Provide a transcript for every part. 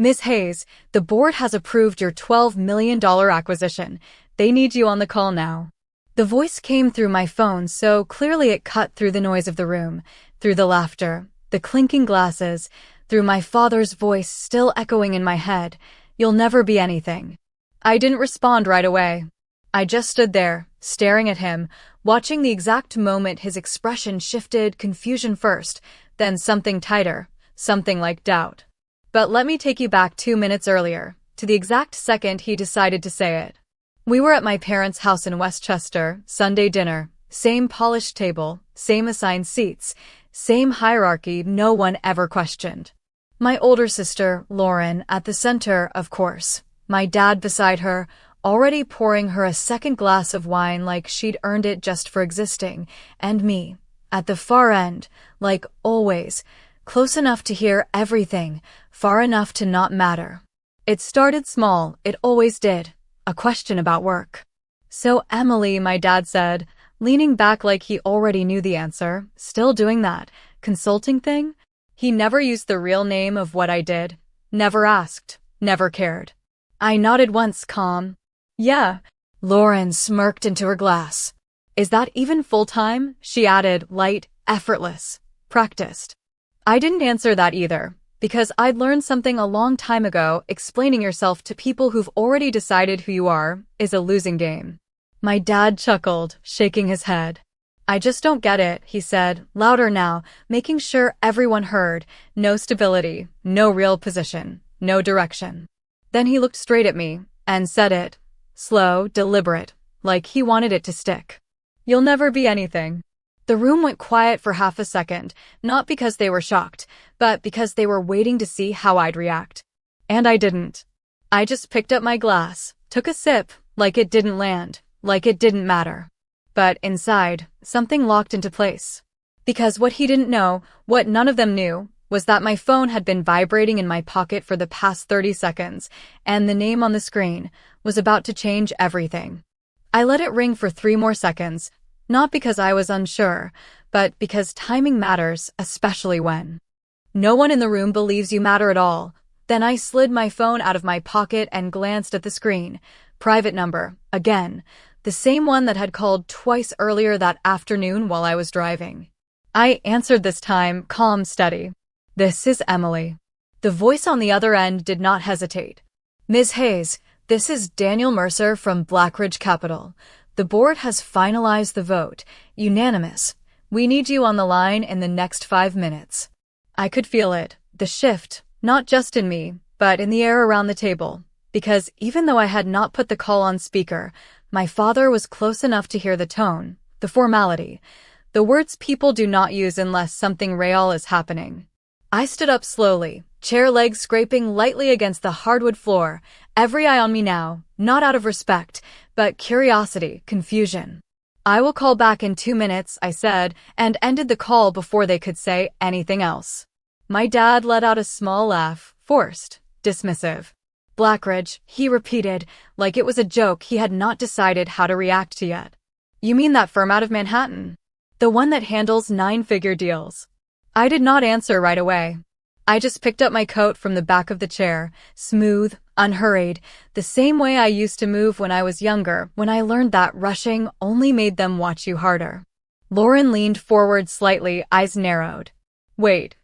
Ms. Hayes, the board has approved your $12 million acquisition. They need you on the call now. The voice came through my phone so clearly it cut through the noise of the room, through the laughter, the clinking glasses, through my father's voice still echoing in my head. You'll never be anything. I didn't respond right away. I just stood there, staring at him, watching the exact moment his expression shifted, confusion first, then something tighter, something like doubt. But let me take you back 2 minutes earlier, to the exact second he decided to say it. We were at my parents' house in Westchester, Sunday dinner, same polished table, same assigned seats, same hierarchy no one ever questioned. My older sister, Lauren, at the center, of course. My dad beside her, already pouring her a second glass of wine like she'd earned it just for existing, and me, at the far end, like always, close enough to hear everything, far enough to not matter. It started small, it always did. A question about work. So Emily, my dad said, leaning back like he already knew the answer, still doing that consulting thing? He never used the real name of what I did, never asked, never cared. I nodded once, calm. Yeah. Lauren smirked into her glass. Is that even full-time? She added, light, effortless, practiced. I didn't answer that either, because I'd learned something a long time ago. Explaining yourself to people who've already decided who you are is a losing game. My dad chuckled, shaking his head. I just don't get it, he said, louder now, making sure everyone heard. No stability, no real position, no direction. Then he looked straight at me and said it, slow, deliberate, like he wanted it to stick. You'll never be anything. The room went quiet for half a second, not because they were shocked, but because they were waiting to see how I'd react. And I didn't. I just picked up my glass, took a sip, like it didn't land, like it didn't matter. But inside, something locked into place. Because what he didn't know, what none of them knew, was that my phone had been vibrating in my pocket for the past 30 seconds, and the name on the screen was about to change everything. I let it ring for 3 more seconds, not because I was unsure, but because timing matters, especially when no one in the room believes you matter at all. Then I slid my phone out of my pocket and glanced at the screen. Private number, again, the same one that had called twice earlier that afternoon while I was driving. I answered this time, calm, steady. This is Emily. The voice on the other end did not hesitate. Ms. Hayes, this is Daniel Mercer from Blackridge Capital. The board has finalized the vote. Unanimous. We need you on the line in the next 5 minutes. I could feel it, the shift, not just in me, but in the air around the table. Because even though I had not put the call on speaker, my father was close enough to hear the tone, the formality, the words people do not use unless something real is happening. I stood up slowly, chair legs scraping lightly against the hardwood floor, every eye on me now, not out of respect, but curiosity, confusion. I will call back in 2 minutes, I said, and ended the call before they could say anything else. My dad let out a small laugh, forced, dismissive. Blackridge, he repeated, like it was a joke he had not decided how to react to yet. You mean that firm out of Manhattan? The one that handles 9-figure deals? I did not answer right away. I just picked up my coat from the back of the chair, smooth, unhurried, the same way I used to move when I was younger, when I learned that rushing only made them watch you harder. Lauren leaned forward slightly, eyes narrowed. Wait,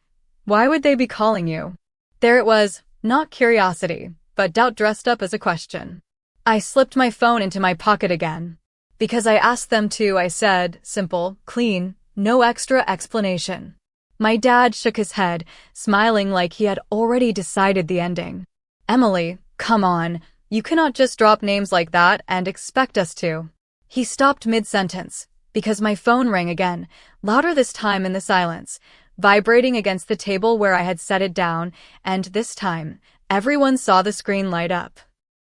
why would they be calling you? There it was, not curiosity, but doubt dressed up as a question. I slipped my phone into my pocket again. Because I asked them to, I said, simple, clean, no extra explanation. My dad shook his head, smiling like he had already decided the ending. Emily, come on, you cannot just drop names like that and expect us to. He stopped mid-sentence, because my phone rang again, louder this time in the silence, vibrating against the table where I had set it down, and this time, everyone saw the screen light up.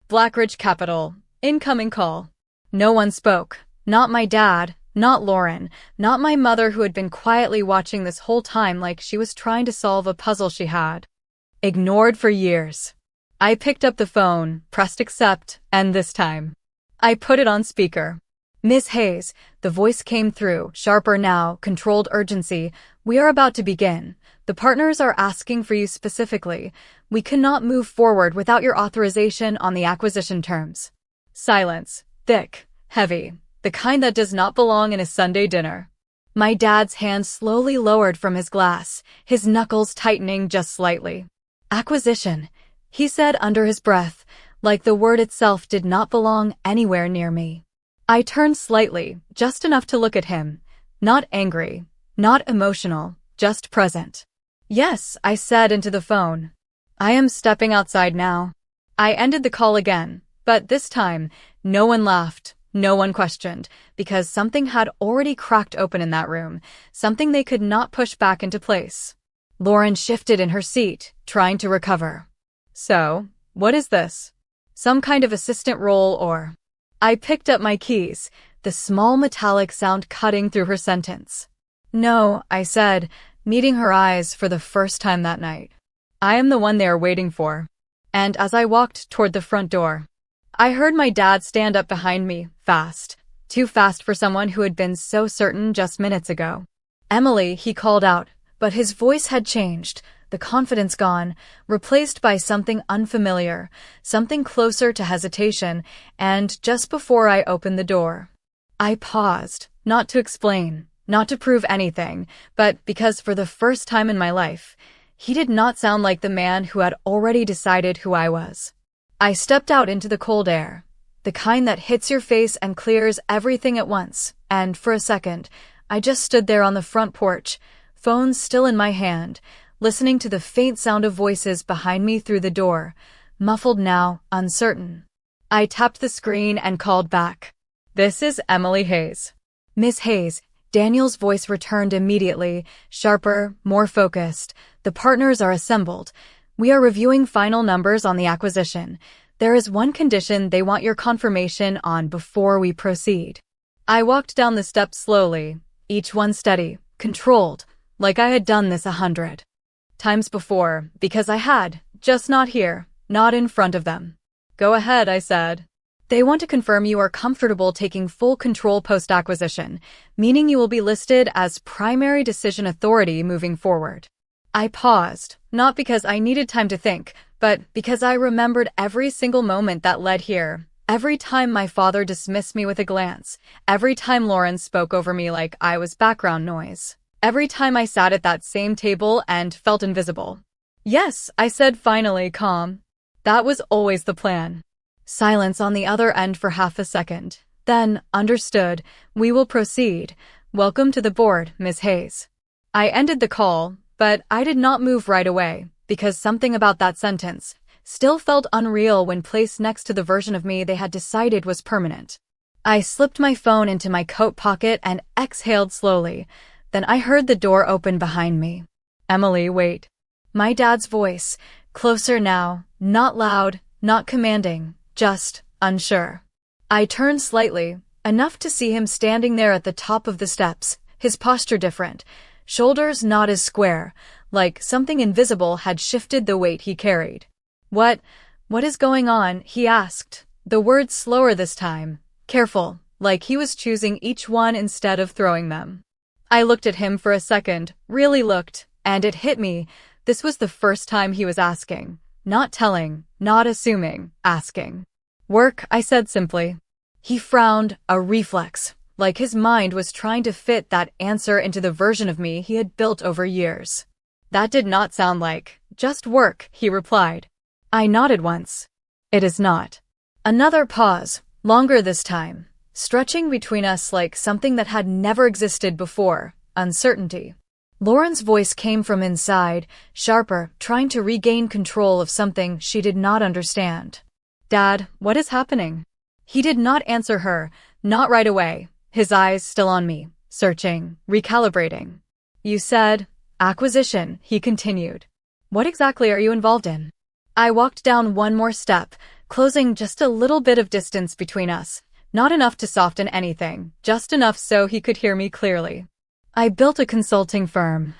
Blackridge Capital, incoming call. No one spoke, not my dad, not Lauren, not my mother who had been quietly watching this whole time like she was trying to solve a puzzle she had ignored for years. I picked up the phone, pressed accept, and this time, I put it on speaker. Ms. Hayes, the voice came through, sharper now, controlled urgency, We are about to begin. The partners are asking for you specifically. We cannot move forward without your authorization on the acquisition terms. Silence. Thick. Heavy. The kind that does not belong in a Sunday dinner. My dad's hand slowly lowered from his glass, his knuckles tightening just slightly. Acquisition, he said under his breath, like the word itself did not belong anywhere near me. I turned slightly, just enough to look at him. Not angry, not emotional, just present. Yes, I said into the phone. I am stepping outside now. I ended the call again, but this time, no one laughed. No one questioned, because something had already cracked open in that room, something they could not push back into place. Lauren shifted in her seat, trying to recover. So, what is this? Some kind of assistant role or... I picked up my keys, the small metallic sound cutting through her sentence. No, I said, meeting her eyes for the first time that night. I am the one they are waiting for. And as I walked toward the front door, I heard my dad stand up behind me, fast. Too fast for someone who had been so certain just minutes ago. Emily, he called out, but his voice had changed, the confidence gone, replaced by something unfamiliar, something closer to hesitation, and just before I opened the door, I paused, not to explain, not to prove anything, but because for the first time in my life, he did not sound like the man who had already decided who I was. I stepped out into the cold air, the kind that hits your face and clears everything at once, and for a second, I just stood there on the front porch, phone still in my hand, listening to the faint sound of voices behind me through the door, muffled now, uncertain. I tapped the screen and called back. This is Emily Hayes. Miss Hayes, Daniel's voice returned immediately, sharper, more focused. The partners are assembled. We are reviewing final numbers on the acquisition. There is one condition they want your confirmation on before we proceed. I walked down the steps slowly, each one steady, controlled, like I had done this 100 times before, because I had, just not here, not in front of them. Go ahead, I said. They want to confirm you are comfortable taking full control post-acquisition, meaning you will be listed as primary decision authority moving forward. I paused, not because I needed time to think, but because I remembered every single moment that led here, every time my father dismissed me with a glance, every time Lauren spoke over me like I was background noise, every time I sat at that same table and felt invisible. Yes, I said finally, calm. That was always the plan. Silence on the other end for half a second. Then, understood, we will proceed. Welcome to the board, Ms. Hayes. I ended the call, but I did not move right away, because something about that sentence still felt unreal when placed next to the version of me they had decided was permanent. I slipped my phone into my coat pocket and exhaled slowly. Then I heard the door open behind me. Emily, wait. My dad's voice, closer now, not loud, not commanding, just unsure. I turned slightly, enough to see him standing there at the top of the steps, his posture different, shoulders not as square, like something invisible had shifted the weight he carried. What is going on? He asked, the words slower this time, careful, like he was choosing each one instead of throwing them. I looked at him for a second, really looked, and it hit me. This was the first time he was asking. Not telling, not assuming, asking. Work, I said simply. He frowned, a reflex, like his mind was trying to fit that answer into the version of me he had built over years. That did not sound like, just work, he replied. I nodded once. It is not. Another pause, longer this time, stretching between us like something that had never existed before, uncertainty. Lauren's voice came from inside, sharper, trying to regain control of something she did not understand. Dad, what is happening? He did not answer her, not right away, his eyes still on me, searching, recalibrating. You said, acquisition, he continued. What exactly are you involved in? I walked down one more step, closing just a little bit of distance between us, not enough to soften anything, just enough so he could hear me clearly. I built a consulting firm.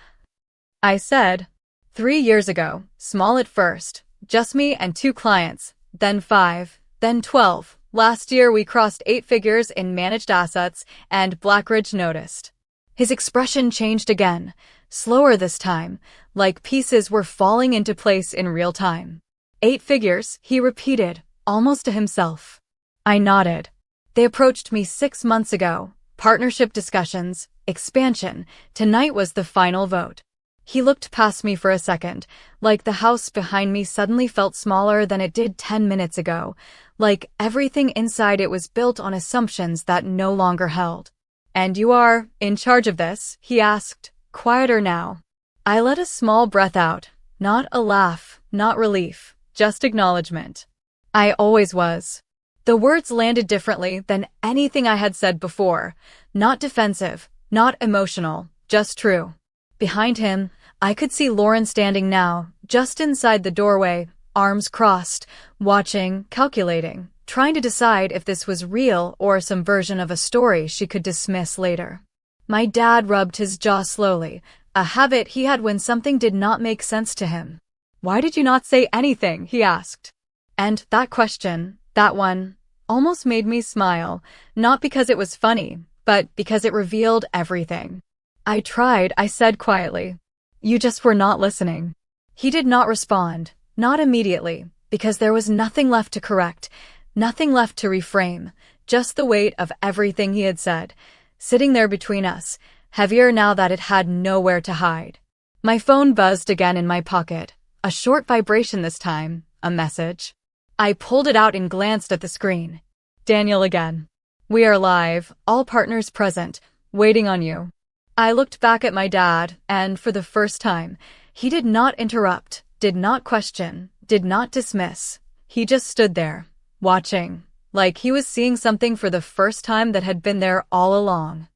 I said, 3 years ago, small at first, just me and 2 clients, then 5, then 12. Last year we crossed 8 figures in managed assets, and Blackridge noticed. His expression changed again, Slower this time, like pieces were falling into place in real time. 8 figures, he repeated, almost to himself. I nodded. They approached me 6 months ago. Partnership discussions, expansion, tonight was the final vote. He looked past me for a second, like the house behind me suddenly felt smaller than it did 10 minutes ago, like everything inside it was built on assumptions that no longer held. And you are in charge of this? He asked, quieter now. I let a small breath out, not a laugh, not relief, just acknowledgement. I always was. The words landed differently than anything I had said before, not defensive, not emotional, just true. Behind him, I could see Lauren standing now, just inside the doorway, arms crossed, watching, calculating, trying to decide if this was real or some version of a story she could dismiss later. My dad rubbed his jaw slowly, a habit he had when something did not make sense to him. Why did you not say anything? He asked. And that question, that one, almost made me smile, not because it was funny, but because it revealed everything. I tried, I said quietly. You just were not listening. He did not respond, not immediately, because there was nothing left to correct, nothing left to reframe, just the weight of everything he had said, sitting there between us, heavier now that it had nowhere to hide. My phone buzzed again in my pocket, a short vibration this time, a message. I pulled it out and glanced at the screen. Daniel again. We are live, all partners present, waiting on you. I looked back at my dad, and for the first time, he did not interrupt, did not question, did not dismiss. He just stood there, watching, like he was seeing something for the first time that had been there all along.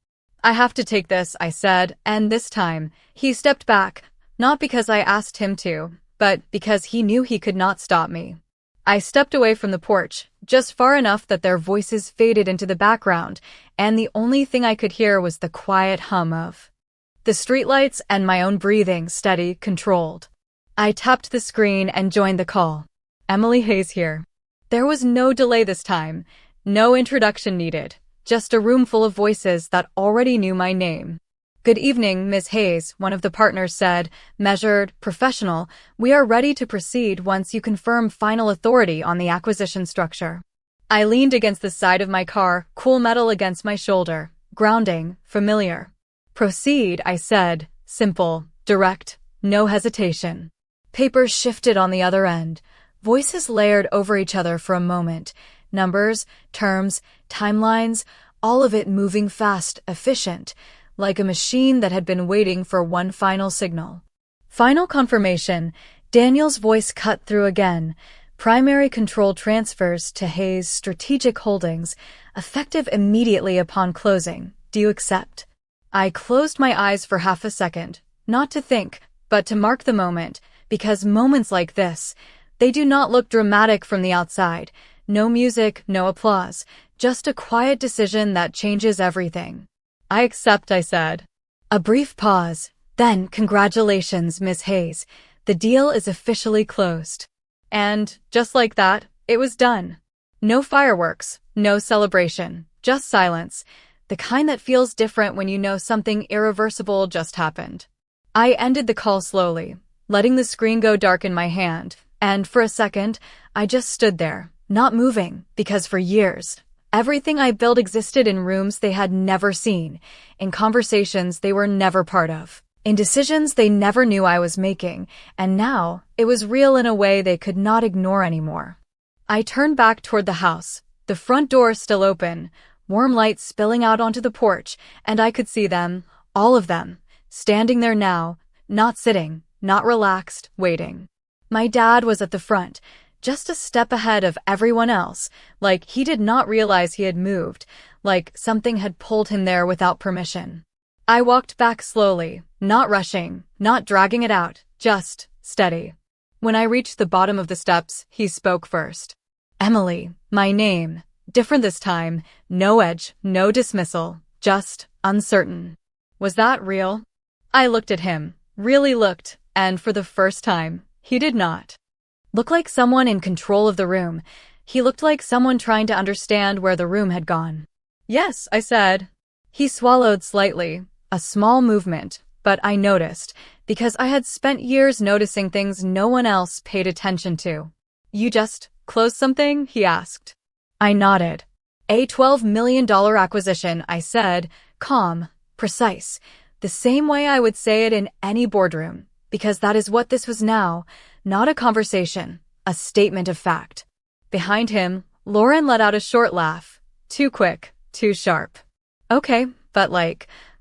I have to take this, I said, and this time, he stepped back, not because I asked him to, but because he knew he could not stop me. I stepped away from the porch, just far enough that their voices faded into the background, and the only thing I could hear was the quiet hum of the streetlights and my own breathing, steady, controlled. I tapped the screen and joined the call. Emily Hayes here. There was no delay this time, no introduction needed, just a room full of voices that already knew my name. Good evening, Ms. Hayes, one of the partners said, measured, professional. We are ready to proceed once you confirm final authority on the acquisition structure. I leaned against the side of my car, cool metal against my shoulder, grounding, familiar. Proceed, I said, simple, direct, no hesitation. Papers shifted on the other end. Voices layered over each other for a moment. Numbers, terms, timelines, all of it moving fast, efficient, like a machine that had been waiting for one final signal. Final confirmation. Daniel's voice cut through again. Primary control transfers to Hayes' strategic holdings, effective immediately upon closing. Do you accept? I closed my eyes for half a second, not to think, but to mark the moment, because moments like this, they do not look dramatic from the outside. No music, no applause, just a quiet decision that changes everything. I accept, I said. A brief pause. Then, congratulations, Ms. Hayes. The deal is officially closed. And, just like that, it was done. No fireworks, no celebration, just silence. The kind that feels different when you know something irreversible just happened. I ended the call slowly, letting the screen go dark in my hand, and for a second, I just stood there, not moving, because for years, everything I built existed in rooms they had never seen, in conversations they were never part of, in decisions they never knew I was making, and now it was real in a way they could not ignore anymore. I turned back toward the house, the front door still open, warm light spilling out onto the porch, and I could see them, all of them, standing there now, not sitting, not relaxed, waiting. My dad was at the front, just a step ahead of everyone else, like he did not realize he had moved, like something had pulled him there without permission. I walked back slowly, not rushing, not dragging it out, just steady. When I reached the bottom of the steps, he spoke first. Emily, my name. Different this time, no edge, no dismissal, just uncertain. Was that real? I looked at him, really looked, and for the first time, he did not look like someone in control of the room. He looked like someone trying to understand where the room had gone. Yes, I said. He swallowed slightly, a small movement, but I noticed, because I had spent years noticing things no one else paid attention to. You just closed something? He asked. I nodded. A $12 million acquisition, I said, calm, precise, the same way I would say it in any boardroom, because that is what this was now, not a conversation, a statement of fact. Behind him, Lauren let out a short laugh. Too quick, too sharp. Okay, but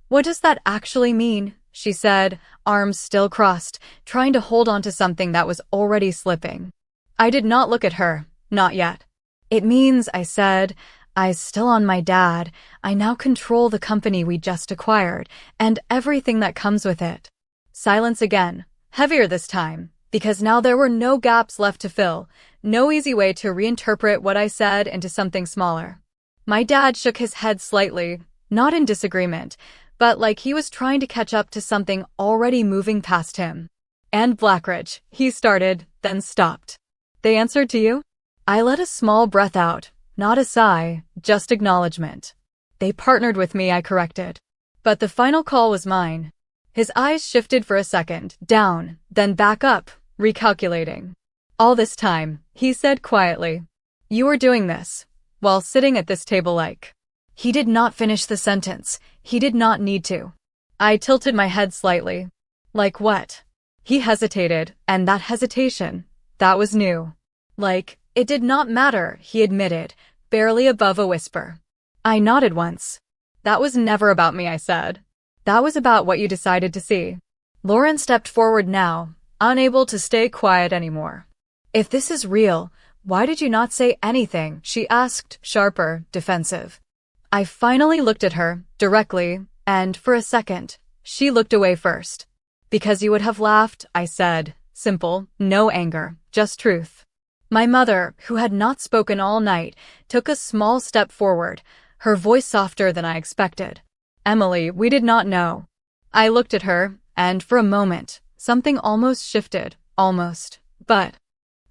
what does that actually mean? She said, arms still crossed, trying to hold on to something that was already slipping. I did not look at her, not yet. It means, I said, eyes still on my dad, I now control the company we just acquired, and everything that comes with it. Silence again, heavier this time, because now there were no gaps left to fill, no easy way to reinterpret what I said into something smaller. My dad shook his head slightly, not in disagreement, but like he was trying to catch up to something already moving past him. And Blackridge, he started, then stopped. They answered to you? I let a small breath out, not a sigh, just acknowledgement. They partnered with me, I corrected. But the final call was mine. His eyes shifted for a second, down, then back up, recalculating. All this time, he said quietly, you were doing this, while sitting at this table He did not finish the sentence. He did not need to. I tilted my head slightly. Like what? He hesitated, and that hesitation, that was new. It did not matter, he admitted, barely above a whisper. I nodded once. That was never about me, I said. That was about what you decided to see. Lauren stepped forward now, unable to stay quiet anymore. If this is real, why did you not say anything? She asked, sharper, defensive. I finally looked at her, directly, and for a second, she looked away first. Because you would have laughed, I said, simple, no anger, just truth. My mother, who had not spoken all night, took a small step forward, her voice softer than I expected. Emily, we did not know. I looked at her, and for a moment, something almost shifted, almost. But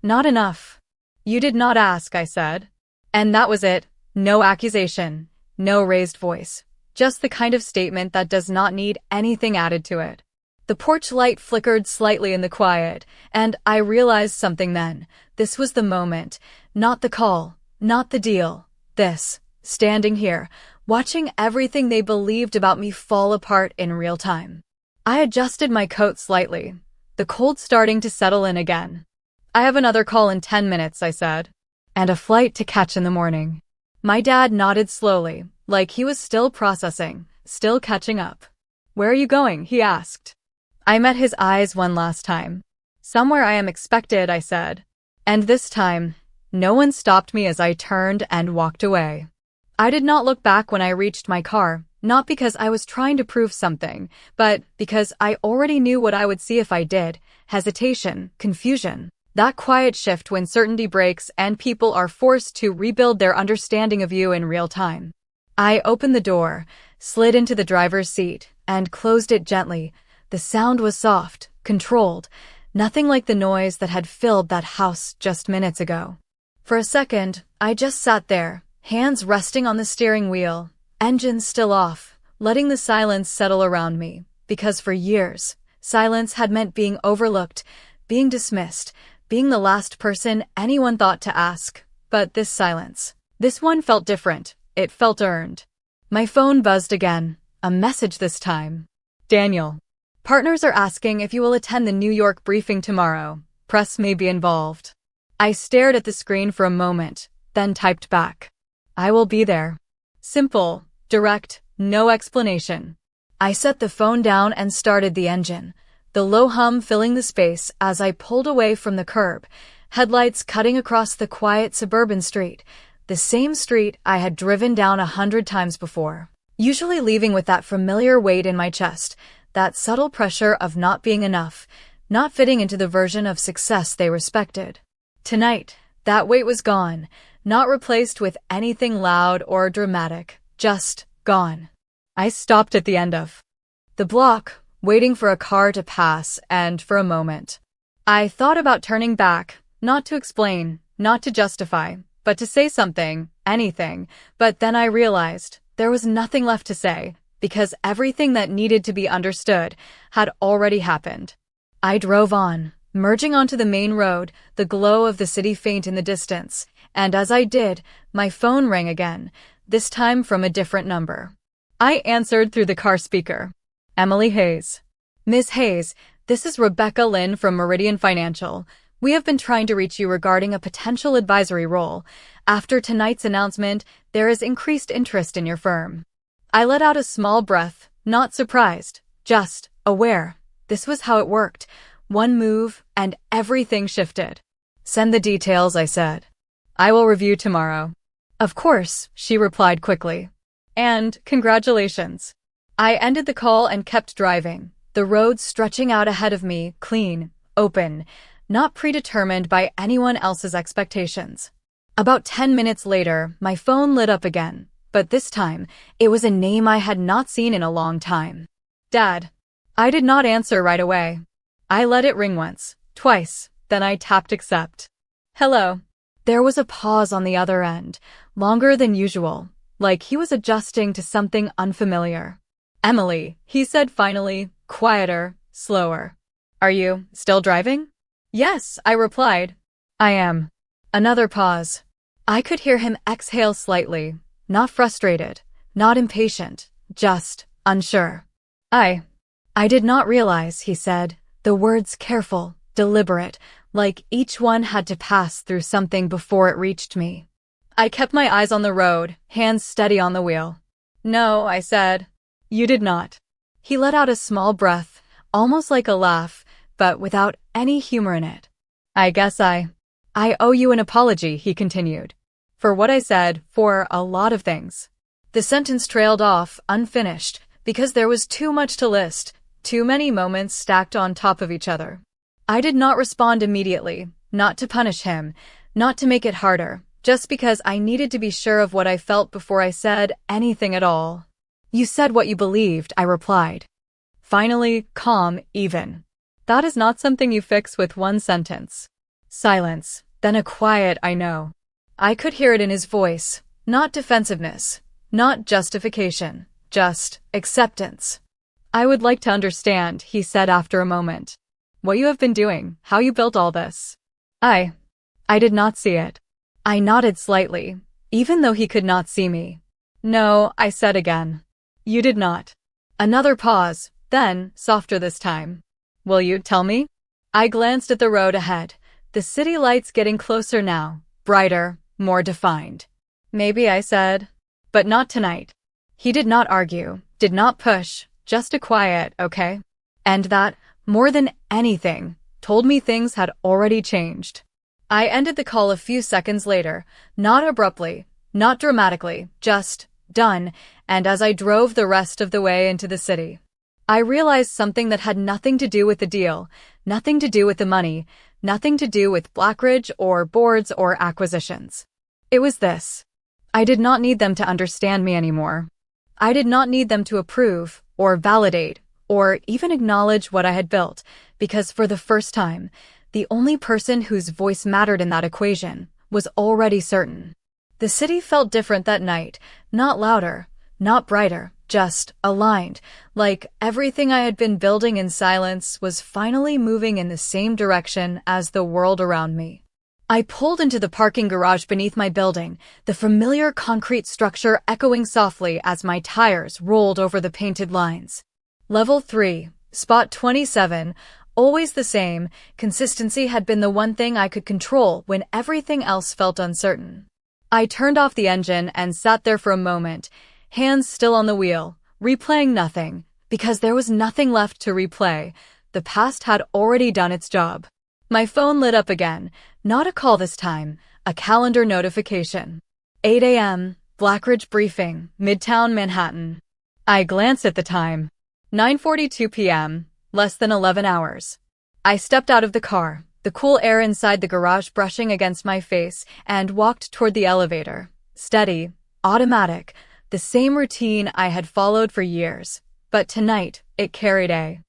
not enough. You did not ask, I said. And that was it. No accusation, no raised voice. Just the kind of statement that does not need anything added to it. The porch light flickered slightly in the quiet, and I realized something then. This was the moment, not the call, not the deal. This, standing here, watching everything they believed about me fall apart in real time. I adjusted my coat slightly, the cold starting to settle in again. I have another call in 10 minutes, I said. And a flight to catch in the morning. My dad nodded slowly, like he was still processing, still catching up. Where are you going? He asked. I met his eyes one last time. Somewhere I am expected, I said. And this time, no one stopped me as I turned and walked away. I did not look back when I reached my car, not because I was trying to prove something, but because I already knew what I would see if I did. Hesitation, confusion. That quiet shift when certainty breaks and people are forced to rebuild their understanding of you in real time. I opened the door, slid into the driver's seat, and closed it gently. The sound was soft, controlled, nothing like the noise that had filled that house just minutes ago. For a second, I just sat there, hands resting on the steering wheel, engine still off, letting the silence settle around me, because for years, silence had meant being overlooked, being dismissed, being the last person anyone thought to ask. But this silence, this one felt different. It felt earned. My phone buzzed again, a message this time. Daniel. Partners are asking if you will attend the New York briefing tomorrow. Press may be involved. I stared at the screen for a moment, then typed back. I will be there. Simple, direct, no explanation. I set the phone down and started the engine, the low hum filling the space as I pulled away from the curb, headlights cutting across the quiet suburban street, the same street I had driven down 100 times before, usually leaving with that familiar weight in my chest, that subtle pressure of not being enough, not fitting into the version of success they respected. Tonight, that weight was gone, not replaced with anything loud or dramatic, just gone. I stopped at the end of the block, waiting for a car to pass, and for a moment, I thought about turning back, not to explain, not to justify, but to say something, anything, but then I realized there was nothing left to say, because everything that needed to be understood had already happened. I drove on, merging onto the main road, the glow of the city faint in the distance, and as I did, my phone rang again, this time from a different number. I answered through the car speaker. Emily Hayes. Ms. Hayes, this is Rebecca Lynn from Meridian Financial. We have been trying to reach you regarding a potential advisory role. After tonight's announcement, there is increased interest in your firm. I let out a small breath, not surprised, just aware. This was how it worked. One move, and everything shifted. Send the details, I said. I will review tomorrow. Of course, she replied quickly. And congratulations. I ended the call and kept driving, the road stretching out ahead of me, clean, open, not predetermined by anyone else's expectations. About 10 minutes later, my phone lit up again, but this time, it was a name I had not seen in a long time. Dad. I did not answer right away. I let it ring once, twice, then I tapped accept. Hello. There was a pause on the other end, longer than usual, like he was adjusting to something unfamiliar. Emily, he said finally, quieter, slower. Are you still driving? Yes, I replied. I am. Another pause. I could hear him exhale slightly, not frustrated, not impatient, just unsure. I did not realize, he said, the words careful, deliberate, like each one had to pass through something before it reached me. I kept my eyes on the road, hands steady on the wheel. No, I said. You did not. He let out a small breath, almost like a laugh, but without any humor in it. I guess I owe you an apology, he continued. For what I said, for a lot of things. The sentence trailed off, unfinished, because there was too much to list, too many moments stacked on top of each other. I did not respond immediately, not to punish him, not to make it harder, just because I needed to be sure of what I felt before I said anything at all. You said what you believed, I replied. Finally, calm, even. That is not something you fix with one sentence. Silence, then a quiet I know. I could hear it in his voice, not defensiveness, not justification, just acceptance. I would like to understand, he said after a moment. What you have been doing, how you built all this. I did not see it. I nodded slightly, even though he could not see me. No, I said again. You did not. Another pause, then, softer this time. Will you tell me? I glanced at the road ahead, the city lights getting closer now, brighter, more defined. Maybe, I said. But not tonight. He did not argue, did not push, just a quiet, okay? And that, more than anything, told me things had already changed. I ended the call a few seconds later, not abruptly, not dramatically, just done, and as I drove the rest of the way into the city, I realized something that had nothing to do with the deal, nothing to do with the money, nothing to do with Blackridge or boards or acquisitions. It was this. I did not need them to understand me anymore. I did not need them to approve, or validate, or even acknowledge what I had built, because for the first time, the only person whose voice mattered in that equation was already certain. The city felt different that night, not louder, not brighter, just aligned, like everything I had been building in silence was finally moving in the same direction as the world around me. I pulled into the parking garage beneath my building, the familiar concrete structure echoing softly as my tires rolled over the painted lines. Level 3, spot 27, always the same, consistency had been the one thing I could control when everything else felt uncertain. I turned off the engine and sat there for a moment, hands still on the wheel, replaying nothing, because there was nothing left to replay. The past had already done its job. My phone lit up again, not a call this time, a calendar notification. 8 a.m., Blackridge briefing, Midtown Manhattan. I glanced at the time. 9:42 p.m., less than 11 hours. I stepped out of the car, the cool air inside the garage brushing against my face, and walked toward the elevator. Steady, automatic, the same routine I had followed for years. But tonight, it carried a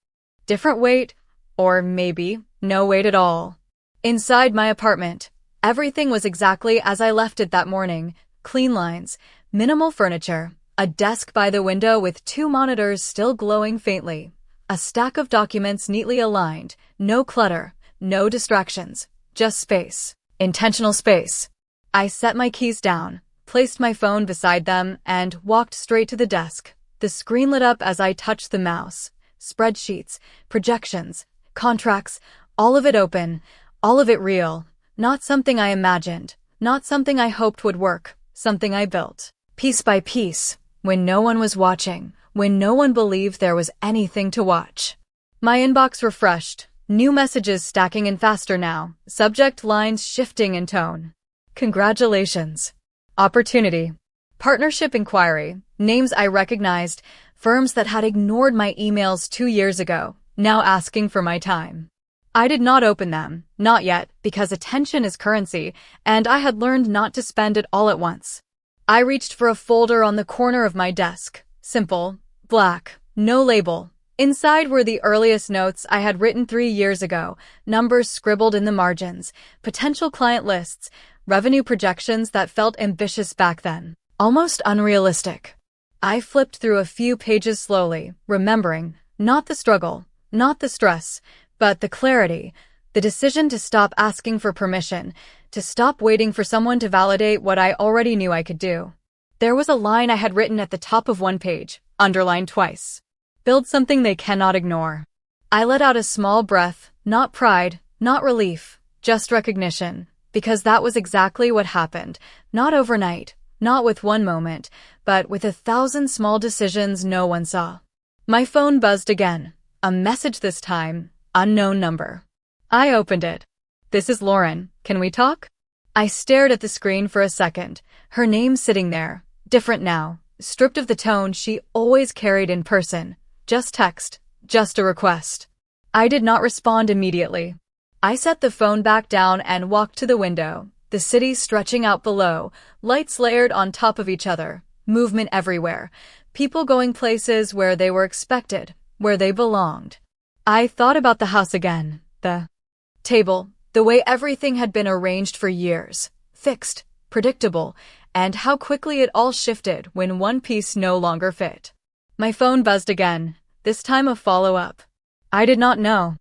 different weight, or maybe no weight at all. Inside my apartment, everything was exactly as I left it that morning. Clean lines, minimal furniture, A desk by the window with two monitors still glowing faintly. A stack of documents neatly aligned. No clutter, no distractions, just space. Intentional space. I set my keys down, placed my phone beside them, and walked straight to the desk. The screen lit up as I touched the mouse. Spreadsheets, projections, contracts, all of it open, all of it real. Not something I imagined, not something I hoped would work, something I built. Piece by piece, when no one was watching, when no one believed there was anything to watch. My inbox refreshed, new messages stacking in faster now, subject lines shifting in tone. Congratulations. Opportunity. Partnership inquiry, names I recognized, firms that had ignored my emails 2 years ago, now asking for my time. I did not open them, not yet, because attention is currency, and I had learned not to spend it all at once. I reached for a folder on the corner of my desk. Simple, black, no label. Inside were the earliest notes I had written 3 years ago, numbers scribbled in the margins, potential client lists, revenue projections that felt ambitious back then, almost unrealistic. I flipped through a few pages slowly, remembering, not the struggle, not the stress, but the clarity, the decision to stop asking for permission, to stop waiting for someone to validate what I already knew I could do. There was a line I had written at the top of one page, underlined twice. Build something they cannot ignore. I let out a small breath, not pride, not relief, just recognition, because that was exactly what happened, not overnight, not with one moment, but with 1,000 small decisions no one saw. My phone buzzed again, a message this time, unknown number. I opened it. This is Lauren, can we talk? I stared at the screen for a second, her name sitting there, different now, stripped of the tone she always carried in person, just text, just a request. I did not respond immediately. I set the phone back down and walked to the window, the city stretching out below, lights layered on top of each other, movement everywhere, people going places where they were expected, where they belonged. I thought about the house again, the table, the way everything had been arranged for years, fixed, predictable, and how quickly it all shifted when one piece no longer fit. My phone buzzed again, this time a follow-up. I did not know.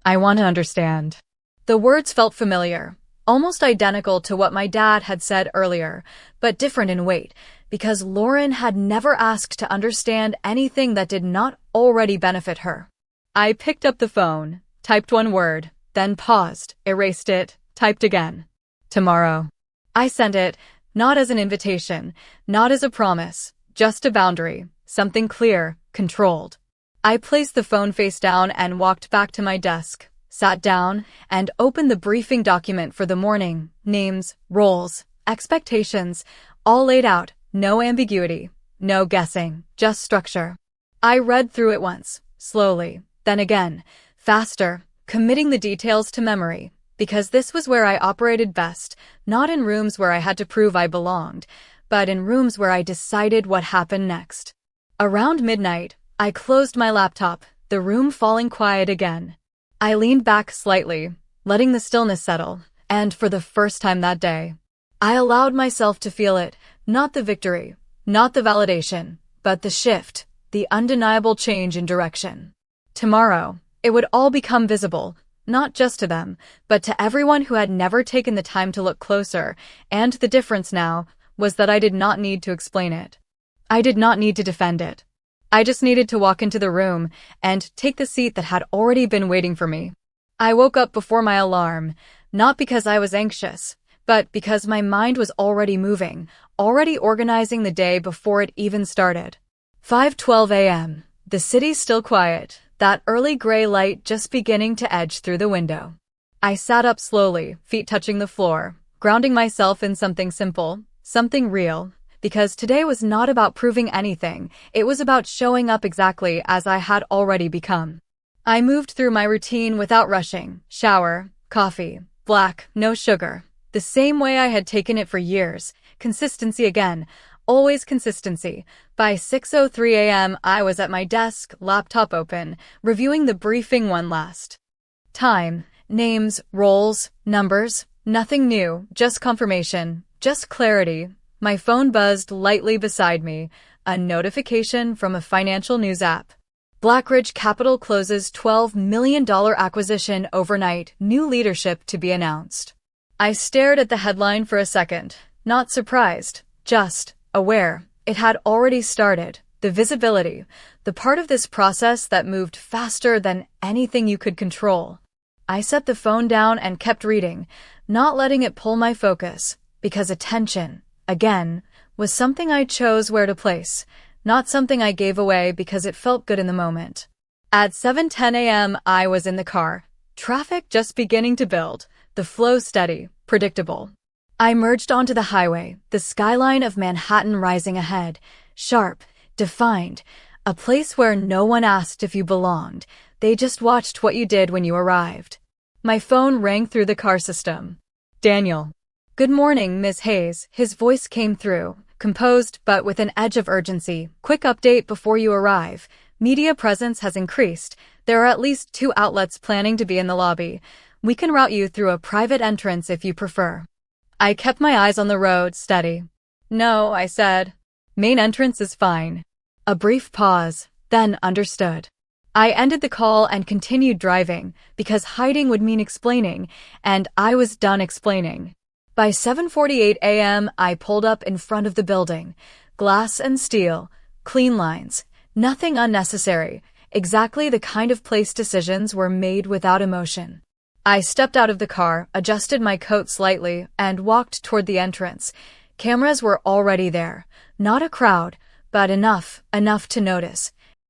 I want to understand. The words felt familiar, almost identical to what my dad had said earlier, but different in weight, because Lauren had never asked to understand anything that did not already benefit her. I picked up the phone, typed one word, then paused, erased it, typed again. Tomorrow. I sent it, not as an invitation, not as a promise, just a boundary, something clear, controlled. I placed the phone face down and walked back to my desk, sat down, and opened the briefing document for the morning, names, roles, expectations, all laid out, no ambiguity, no guessing, just structure. I read through it once, slowly, then again, faster, committing the details to memory, because this was where I operated best, not in rooms where I had to prove I belonged, but in rooms where I decided what happened next. Around midnight, I closed my laptop, the room falling quiet again. I leaned back slightly, letting the stillness settle, and for the first time that day, I allowed myself to feel it, not the victory, not the validation, but the shift, the undeniable change in direction. Tomorrow, it would all become visible, not just to them, but to everyone who had never taken the time to look closer, and the difference now was that I did not need to explain it. I did not need to defend it. I just needed to walk into the room and take the seat that had already been waiting for me. I woke up before my alarm, not because I was anxious, but because my mind was already moving, already organizing the day before it even started. 5:12 a.m. The city still quiet, that early gray light just beginning to edge through the window. I sat up slowly, feet touching the floor, grounding myself in something simple, something real, because today was not about proving anything, it was about showing up exactly as I had already become. I moved through my routine without rushing, shower, coffee, black, no sugar, the same way I had taken it for years, consistency again, always consistency. By 6:03 a.m. I was at my desk, laptop open, reviewing the briefing one last time, names, roles, numbers, nothing new, just confirmation, just clarity. My phone buzzed lightly beside me, a notification from a financial news app. Blackridge Capital closes $12 million acquisition overnight, new leadership to be announced. I stared at the headline for a second, not surprised, just aware. It had already started. The visibility, the part of this process that moved faster than anything you could control. I set the phone down and kept reading, not letting it pull my focus, because attention, again, was something I chose where to place, not something I gave away because it felt good in the moment. At 7:10 a.m., I was in the car, traffic just beginning to build, the flow steady, predictable. I merged onto the highway, the skyline of Manhattan rising ahead, sharp, defined, a place where no one asked if you belonged, they just watched what you did when you arrived. My phone rang through the car system. Daniel. Good morning, Ms. Hayes. His voice came through, composed but with an edge of urgency. Quick update before you arrive. Media presence has increased. There are at least 2 outlets planning to be in the lobby. We can route you through a private entrance if you prefer. I kept my eyes on the road, steady. No, I said. Main entrance is fine. A brief pause, then understood. I ended the call and continued driving, because hiding would mean explaining, and I was done explaining. By 7:48 a.m., I pulled up in front of the building. Glass and steel, clean lines, nothing unnecessary, exactly the kind of place decisions were made without emotion. I stepped out of the car, adjusted my coat slightly, and walked toward the entrance. Cameras were already there. Not a crowd, but enough to notice.